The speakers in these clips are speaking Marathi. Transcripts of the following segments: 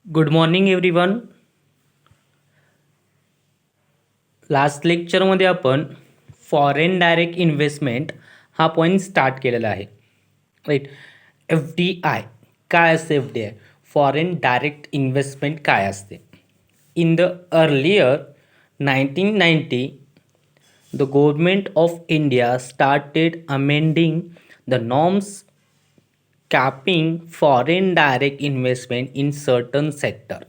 Good morning everyone. लास्ट लेक्चरमध्ये आपण फॉरेन डायरेक्ट इन्व्हेस्टमेंट हा पॉईंट स्टार्ट केलेला आहे. राईट. एफ डी आय काय असते? F D I foreign direct investment काय असते? In the earlier 1990 the government of India started amending the norms capping foreign direct investment in certain sector.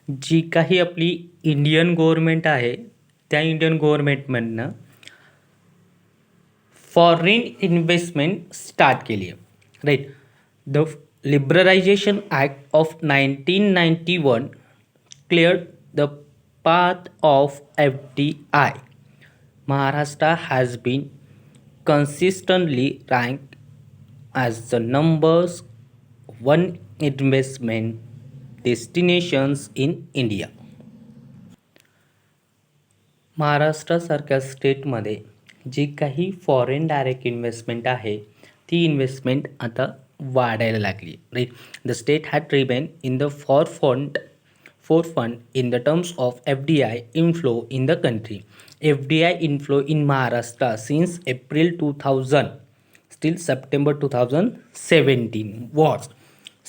जी काही आपली इंडियन गव्हर्मेंट आहे त्या इंडियन गव्हर्मेंटमधनं फॉरेन इन्व्हेस्टमेंट स्टार्ट केली आहे. Right. The liberalisation act of 1991 cleared the path of FDI. Maharashtra has been consistently ranked as the numbers one investment destinations in India. महाराष्ट्रासारख्या स्टेटमध्ये जी काही फॉरेन डायरेक्ट इन्व्हेस्टमेंट आहे ती इन्व्हेस्टमेंट आता वाढायला लागली. Right. The state had remain in the forefront in the terms of FDI inflow in the country. FDI inflow in Maharashtra since April 2000 till September 2017 was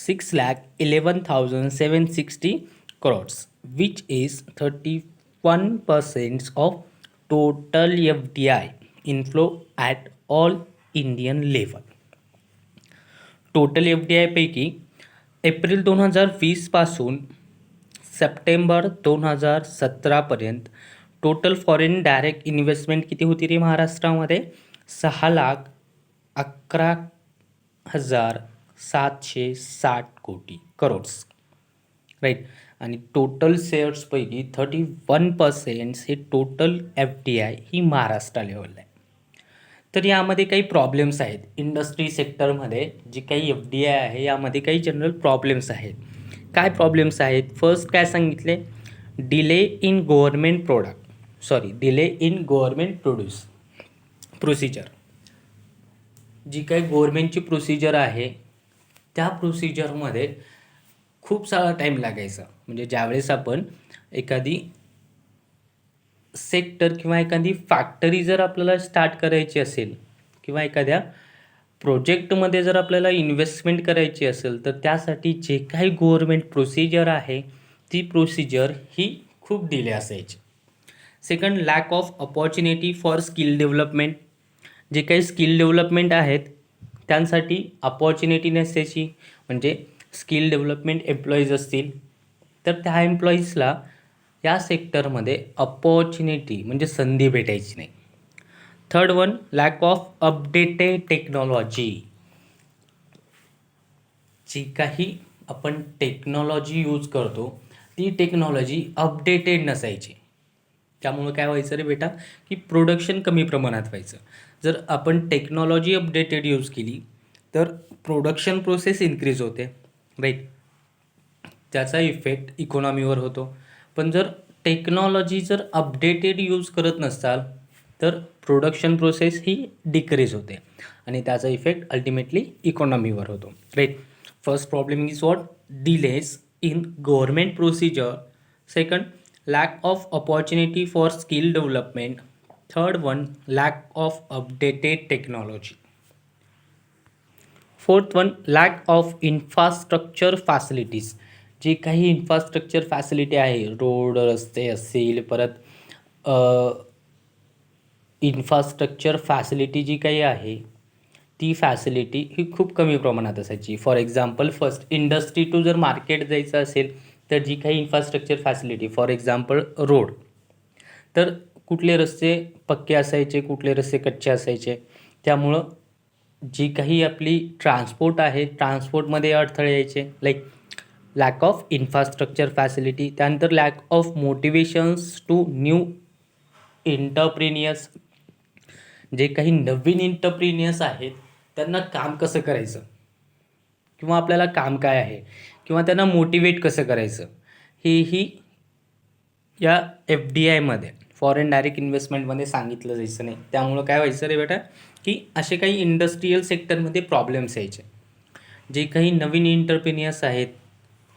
6,11,760 crores, which is 31% of total FDI inflow at all Indian level. Total FDI पैकी एप्रिल 2020 पासून सप्टेंबर 2017पर्यंत टोटल फॉरेन डायरेक्ट इन्व्हेस्टमेंट किती होती रे महाराष्ट्रामध्ये? 6,11,760 कोटी करोड्स. राईट. आणि टोटल शेअर्सपैकी 31% हे टोटल FDI ही महाराष्ट्र लेवलला आहे. तर यामध्ये काही प्रॉब्लेम्स आहेत. इंडस्ट्री सेक्टरमध्ये जी काही FDI आहे यामध्ये काही जनरल प्रॉब्लेम्स आहेत. काय प्रॉब्लेम्स आहेत? फर्स्ट काय सांगितले? Delay in government procedure. जी काही गव्हर्मेंटची प्रोसिजर आहे त्या प्रोसिजरमध्ये खूप सारा टाईम लागायचा. म्हणजे ज्यावेळेस आपण एखादी सेक्टर किंवा एखादी फॅक्टरी जर आपल्याला स्टार्ट करायची असेल किंवा एखाद्या प्रोजेक्टमध्ये जर आपल्याला इन्व्हेस्टमेंट करायची असेल तर त्यासाठी जे काही गव्हर्मेंट प्रोसिजर आहे ती प्रोसिजर ही खूप डिले असायची. Second, lack of opportunity for skill development. जे काही स्किल डेव्हलपमेंट आहेत त्यांसाठी अपॉर्च्युनिटी नसायची. म्हणजे स्किल डेव्हलपमेंट एम्प्लॉईज असतील तर त्या एम्प्लॉईजला या सेक्टरमध्ये अपॉर्च्युनिटी म्हणजे संधी भेटायची नाही. Third one, lack of updated technology. जी काही आपण टेक्नॉलॉजी यूज करतो ती टेक्नॉलॉजी अपडेटेड नसायची. त्यामुळं काय व्हायचं रे बेटा की प्रोडक्शन कमी प्रमाणात व्हायचं. जर आपण टेक्नॉलॉजी अपडेटेड यूज केली तर प्रोडक्शन प्रोसेस इन्क्रीज होते. राईट. त्याचा इफेक्ट इकॉनॉमीवर होतो. पण जर टेक्नॉलॉजी जर अपडेटेड यूज करत नसाल तर प्रोडक्शन प्रोसेस ही डिक्रीज होते आणि त्याचा इफेक्ट अल्टिमेटली इकॉनॉमीवर होतो. Right. First problem is what? Delays in government procedure. Second, lack of opportunity for skill development. Third one, lack of updated technology. Fourth one, lack of infrastructure facilities. जे काही इन्फ्रास्ट्रक्चर फॅसिलिटी आहे, रोड रस्ते असतील, परत इन्फ्रास्ट्रक्चर फॅसिलिटी जी काही आहे ती फॅसिलिटी ही खूप कमी प्रमाणात असायची. For example, first industry to जर मार्केट जायचं असेल तर जी काही infrastructure facility, for example road, तर कुठले रस्ते पक्के असायचे, कुठले रस्ते कच्चे असायचे. त्यामुळं जी काही आपली ट्रान्सपोर्ट आहे ट्रान्सपोर्टमध्ये अडथळे यायचे. Like lack of infrastructure facility. त्यानंतर lack of motivations to new entrepreneurs. जे काही नवीन एंटरप्रेन्युअर्स आहेत त्यांना काम कसं करायचं किंवा आपल्याला काम काय आहे किंवा त्यांना मोटिवेट कसं करायचं हेही या FDIमध्ये फॉरेन डायरेक्ट इन्व्हेस्टमेंटमध्ये सांगितलं जायचं नाही. त्यामुळं काय व्हायचं रे बेटा की असे काही इंडस्ट्रीयल सेक्टरमध्ये प्रॉब्लेम्स यायचे. जे काही नवीन एंटरप्रेन्युअर्स आहेत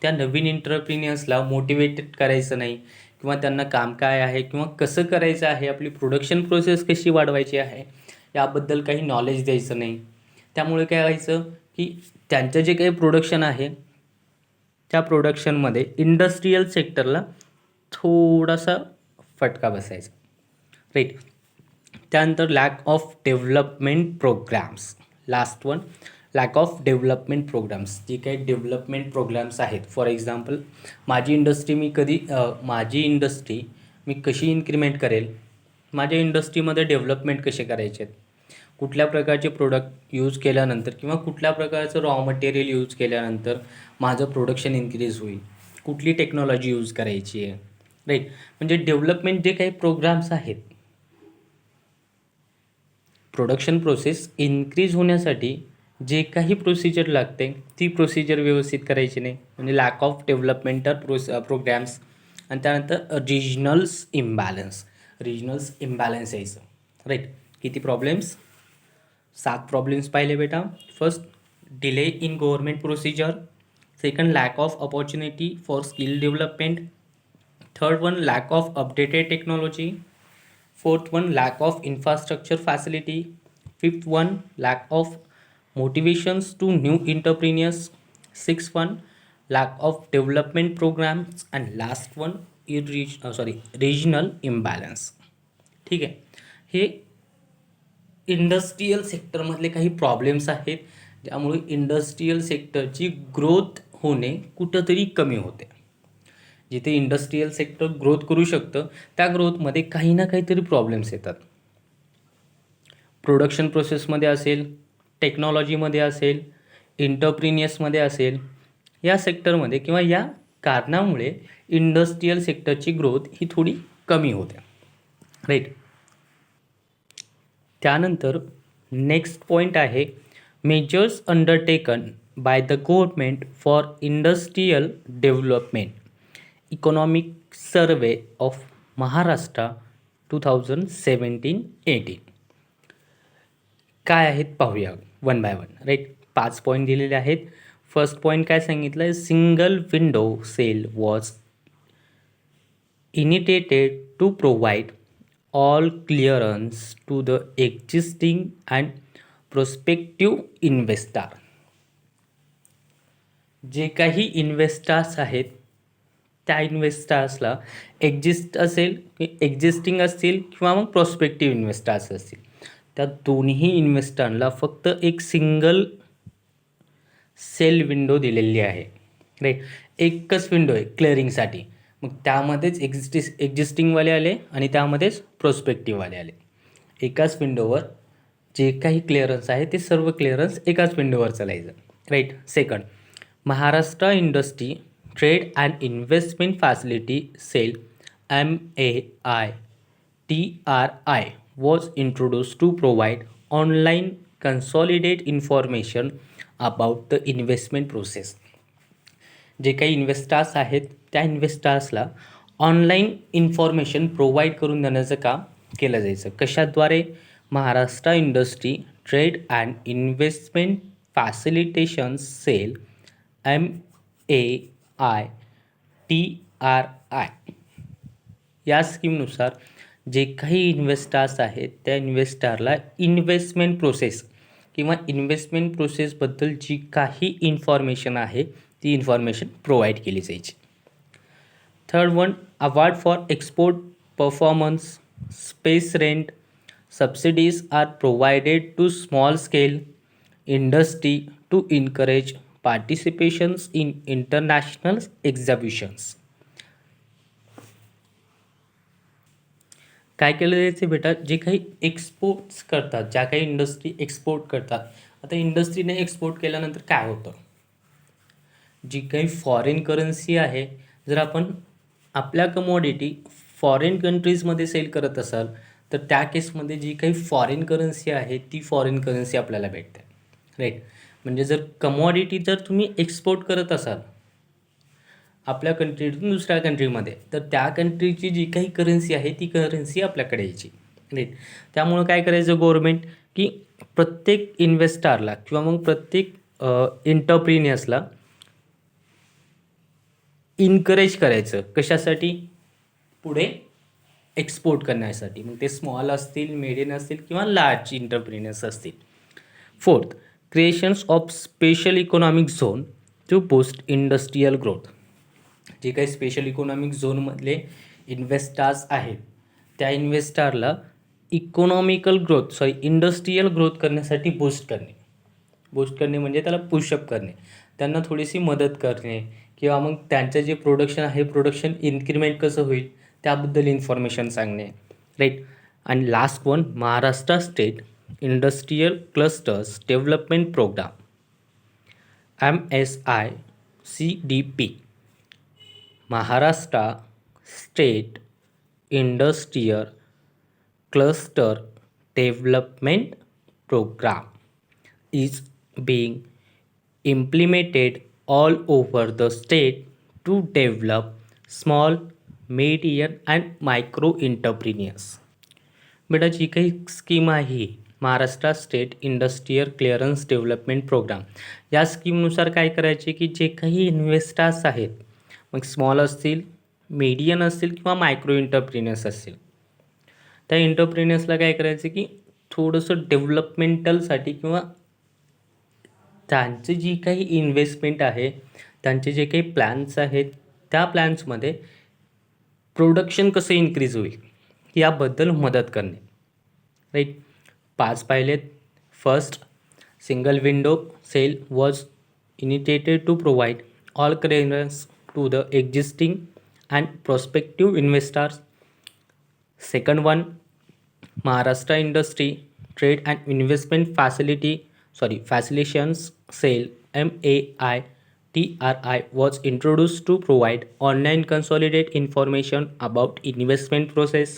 त्या नवीन एंटरप्रिन्युअर्सला मोटिवेटेड करायचं नाही किंवा त्यांना काम काय आहे किंवा कसं करायचं आहे, आपली प्रोडक्शन प्रोसेस कशी वाढवायची आहे याबद्दल काही नॉलेज द्यायचं नाही. त्यामुळे काय व्हायचं की त्यांचं जे काही प्रोडक्शन आहे त्या प्रोडक्शनमध्ये इंडस्ट्रीयल सेक्टरला थोडासा फटका बसायचा, राईट. त्यानंतर lack of development programs. Last one, lack of development programs. जे काही डेव्हलपमेंट प्रोग्राम्स आहेत, फॉर एक्झाम्पल माझी इंडस्ट्री मी कशी इन्क्रिमेंट करेल, माझ्या इंडस्ट्रीमध्ये डेव्हलपमेंट कसे करायचे आहेत, कुठल्या प्रकारचे प्रोडक्ट यूज केल्यानंतर किंवा कुठल्या प्रकारचं रॉ मटेरियल यूज केल्यानंतर माझं प्रोडक्शन इन्क्रीज होईल, कुठली टेक्नॉलॉजी यूज करायची आहे, राईट. म्हणजे डेव्हलपमेंट जे काही प्रोग्राम्स आहेत, प्रोडक्शन प्रोसेस इन्क्रीज होण्यासाठी जे काही प्रोसिजर लागते ती प्रोसिजर व्यवस्थित करायची नाही, म्हणजे लॅक ऑफ डेव्हलपमेंटल प्रोग्राम्स. आणि त्यानंतर रिजनल्स इम्बॅलन्स यायचं, राईट. किती प्रॉब्लेम्स? 7 प्रॉब्लेम्स पाहिले बेटा. First, delay in government procedure. Second, lack of opportunity for skill development. Third one, lack of updated technology. Fourth one, lack of infrastructure facility. Fifth one, lack of motivations to new entrepreneurs. Sixth one, lack of development programs. And last one, regional imbalance. ठीक आहे. हे इंडस्ट्रीयल सेक्टरमधले काही प्रॉब्लेम्स आहेत ज्यामुळे इंडस्ट्रीयल सेक्टरची ग्रोथ होणे कुठंतरी कमी होते. जिथे इंडस्ट्रीयल सेक्टर ग्रोथ करू शकतं त्या ग्रोथमध्ये काही ना काहीतरी प्रॉब्लेम्स येतात. प्रोडक्शन प्रोसेसमध्ये असेल, टेक्नॉलॉजीमध्ये असेल, एंटरप्रिन्युअर्समध्ये असेल, या सेक्टरमध्ये किंवा या कारणामुळे इंडस्ट्रीयल सेक्टरची ग्रोथ ही थोडी कमी होते, राईट. त्यानंतर नेक्स्ट पॉईंट आहे measures undertaken by the government for industrial development. Economic survey of Maharashtra 2017-18. काय आहेत पाहूया one by one, right. 5 point दिलेले आहेत. फर्स्ट पॉईंट काय सांगितलं आहे, single window cell was initiated to provide all clearance to the existing and prospective investor. जे काही इन्व्हेस्टर्स आहेत त्या इन्व्हेस्टर्सला एक्झिस्टिंग असतील किंवा मग प्रॉस्पेक्टिव्ह इन्व्हेस्टर्स असतील, त्या दोन्ही इन्व्हेस्टरला फक्त एक सिंगल सेल विंडो दिलेली आहे, राईट. एकच विंडो आहे क्लिअरिंगसाठी. मग त्यामध्येच एक्झिस्टिंगवाले आले आणि त्यामध्येच प्रोस्पेक्टिव्हवाले आले. एकाच विंडोवर जे काही क्लिअरन्स आहे ते सर्व क्लिअरन्स एकाच विंडोवर चालायचं, right. Second, Maharashtra industry trade and investment facility cell MAITRI was introduce to provide online consolidate information about the investment process. जे काही इन्व्हेस्टर्स आहेत त्या इन्व्हेस्टर्सला ऑनलाईन इन्फॉर्मेशन प्रोव्हाइड करून देण्याचं काम केलं जायचं. कशाद्वारे? Maharashtra industry trade and investment facilitation cell MAITRI या स्कीमनुसार जे काही इन्व्हेस्टर्स आहेत त्या इन्व्हेस्टरला इन्व्हेस्टमेंट प्रोसेस किंवा इन्व्हेस्टमेंट प्रोसेसबद्दल जी काही इन्फॉर्मेशन आहे ती इन्फॉर्मेशन प्रोव्हाइड केली जायची. Third one, award for export performance, space rent, subsidies are provided to small scale industry to encourage participations in international exhibitions. काय केलं जायचं बेटा, जे काही एक्सपोर्ट्स करतात, ज्या काही इंडस्ट्री एक्सपोर्ट करतात, आता इंडस्ट्रीने एक्सपोर्ट केल्यानंतर काय होतं, जी काही फॉरेन करन्सी आहे, जर आपण आपल्या कमॉडिटी फॉरेन कंट्रीजमध्ये सेल करत असाल तर त्या केसमध्ये जी काही फॉरेन करन्सी आहे ती फॉरेन करन्सी आपल्याला भेटते, राईट. म्हणजे जर कमॉडिटी जर तुम्ही एक्सपोर्ट करत असाल आपल्या कंट्रीतून दुसऱ्या कंट्रीमध्ये तर त्या कंट्रीची जी काही करन्सी आहे ती करन्सी आपल्याकडे यायची, राईट. त्यामुळं काय करायचं गव्हर्नमेंट की प्रत्येक इन्व्हेस्टरला किंवा मग प्रत्येक एंटरप्रिन्युअर्सला इन्करेज करायचं कशासाठी, पुढे एक्सपोर्ट करण्यासाठी. मग ते स्मॉल असतील, मीडियम असतील किंवा लार्ज इंटरप्रिनर्स असतील. Fourth, creations of special economic zone to boost industrial growth. जे काही स्पेशल इकॉनॉमिक झोनमधले इन्व्हेस्टर्स आहेत त्या इन्व्हेस्टरला इंडस्ट्रियल ग्रोथ करण्यासाठी बूस्ट करणे म्हणजे त्याला पुशअप करणे, त्यांना थोडीशी मदत करणे किंवा मग त्यांचं जे प्रोडक्शन आहे प्रोडक्शन इन्क्रिमेंट कसं होईल त्याबद्दल इन्फॉर्मेशन सांगणे, राईट. आणि last one, Maharashtra state industrial clusters development program MSICDP, Maharashtra state industrial cluster development program is being implemented all over the state to develop small, medium and micro entrepreneurs. बेटा जी काही स्कीम आहे Maharashtra state industrial clearance development program, या स्कीमनुसार काय करायचे की जे काही इन्व्हेस्टर्स आहेत मग स्मॉल असतील, मीडियम असतील किंवा मायक्रो एंटरप्रिनर्स असतील, त्या एंटरप्रिनर्सला काय करायचं की थोडंसं डेव्हलपमेंटलसाठी किंवा त्यांची जी काही इन्व्हेस्टमेंट आहे, त्यांचे जे काही प्लॅन्स आहेत त्या प्लॅन्समध्ये प्रोडक्शन कसं इन्क्रीज होईल याबद्दल मदत करणे, राईट. 5 पाहिलेत. First, single window cell was initiated to provide all clearance to the existing and prospective investors. Second one, Maharashtra industry trade and investment facilitations cell MAITRI was introduced to provide online consolidate information about investment process.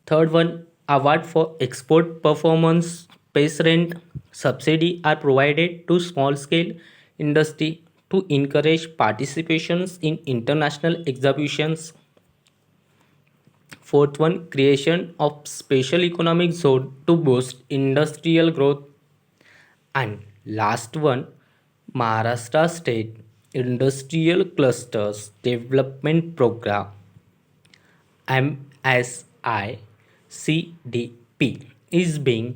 Third one, award for export performance based rent subsidy are provided to small scale industry to encourage participations in international exhibitions. Fourth one, creation of special economic zone to boost industrial growth. And last one, Maharashtra State Industrial Clusters Development Program MSICDP is being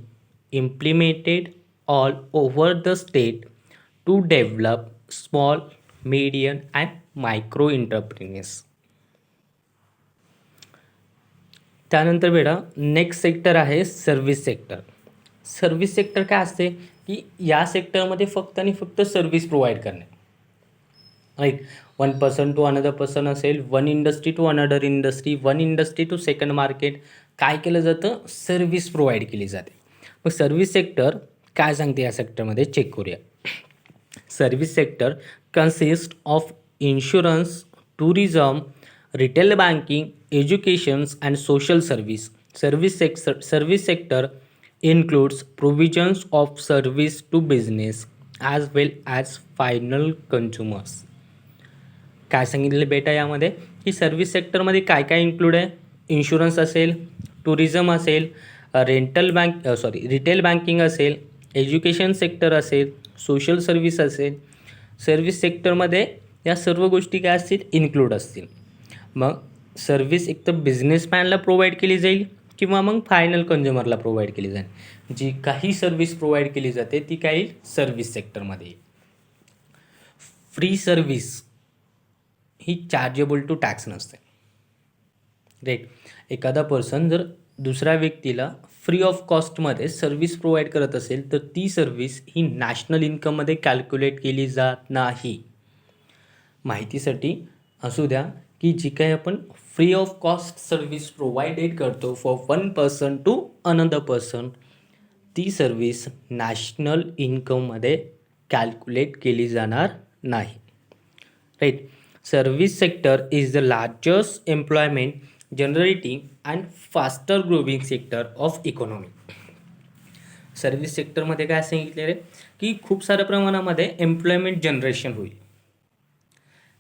implemented all over the state to develop small, medium and micro entrepreneurs. त्यानंतर बेटा नेक्स्ट सेक्टर आहे सर्व्हिस सेक्टर. सर्व्हिस सेक्टर काय असते की या सेक्टरमध्ये फक्त आणि फक्त सर्व्हिस प्रोव्हाइड करणे, right. One person to another person असेल, one industry to another industry, one industry to second market, काय केलं जातं, सर्व्हिस प्रोव्हाइड केली जाते. मग सर्व्हिस सेक्टर काय सांगते या सेक्टरमध्ये चेक करूया. Service sector consist of insurance, tourism, retail banking, educations and social service. Service sector includes provisions of service to business as well as final consumers. काय सांगितलं बेटा यामध्ये की सर्व्हिस सेक्टरमध्ये काय काय इन्क्लूड आहे, इन्शुरन्स असेल, टुरिझम असेल, रिटेल बँकिंग असेल, एज्युकेशन सेक्टर असेल, सोशल सर्व्हिस असेल. सर्व्हिस सेक्टरमध्ये या सर्व गोष्टी काय असतील, इन्क्लूड असतील. मग सर्व्हिस एक तर बिझनेसमॅनला प्रोव्हाइड केली जाईल किंवा मग फायनल कंझ्युमरला प्रोव्हाइड केली जाईल. जी काही सर्व्हिस प्रोव्हाइड केली जाते ती काही सर्व्हिस सेक्टरमध्ये. फ्री सर्व्हिस ही चार्जेबल टू टॅक्स नसते, राईट. एखादा पर्सन जर दुसऱ्या व्यक्तीला फ्री ऑफ कॉस्टमध्ये सर्व्हिस प्रोव्हाइड करत असेल तर ती सर्व्हिस ही नॅशनल इन्कममध्ये कॅल्क्युलेट केली जात नाही. माहितीसाठी असू द्या की जी काही आपण free of cost service provided करतो for one person to another person, ती सर्व्हिस नॅशनल इन्कममध्ये कॅल्क्युलेट केली जाणार नाही, right. Service sector is the largest employment generating and faster growing sector of economy. Service सेक्टरमध्ये काय सांगितले रे की खूप साऱ्या प्रमाणामध्ये एम्प्लॉयमेंट जनरेशन होईल.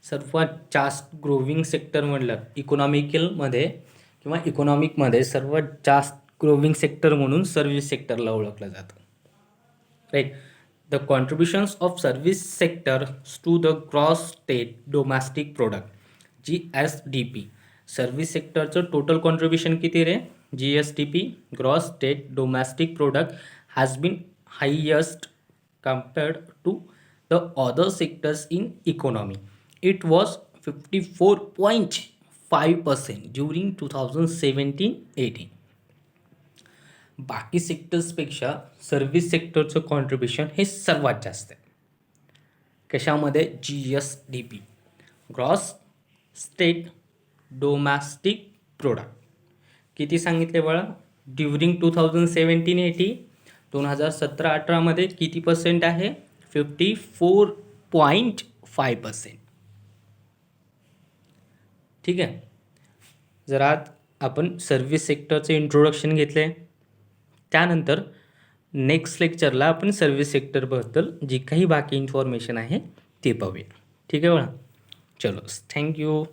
सर्वात जास्त ग्रोविंग सेक्टर म्हटलं इकॉनॉमिकमध्ये सर्वात जास्त ग्रोविंग सेक्टर म्हणून सर्व्हिस सेक्टरला ओळखलं जातं, right. The contributions of service sector to the gross state domestic product GSDP. Service सेक्टरचं टोटल कॉन्ट्रीब्युशन किती रे? GSDP gross state domestic product has been highest compared to the other sectors in economy. It was 54.5% during 2017-18. बाकी सेक्टर्सपेक्षा सर्व्हिस सेक्टरचं कॉन्ट्रीब्युशन हे सर्वात जास्त आहे. कशामध्ये? GSDP gross state domestic product. किती सांगितले बाळा? ड्युरिंग 2017-18, 2017-18मध्ये किती पर्सेंट आहे? 54.5%. ठीक आहे. जर आज आपण सर्व्हिस सेक्टरचे इंट्रोडक्शन घेतले, त्यानंतर नेक्स्ट लेक्चरला आपण सर्व्हिस सेक्टरबद्दल जी काही बाकी इन्फॉर्मेशन आहे ते पाहूया. ठीक आहे बाळा. चलो, थँक्यू.